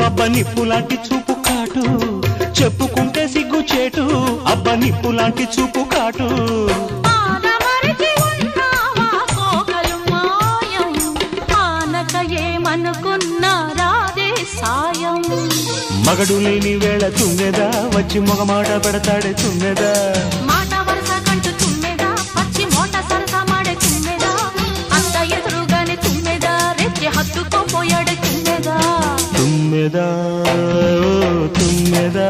అబ్బ నిప్పులాంటి చూపు కాటు చెప్పుకుంటే సిగ్గు చేటు అబ్బ నిప్పులాంటి చూపు కాటు మగడు లేని వేళ తుమ్మెదా వచ్చి మొగమాట పెడతాడే తుమ్మెదా మాట వరస కంటూ తుమ్మెదా పచ్చి మోట సరస మాడే తుమ్మెదా అంత ఎదురుగానే తుమ్మెదా రెచ్చి హత్తుకోపోయాడే తుమ్మెదా తుమ్మెదా తుమ్మెదా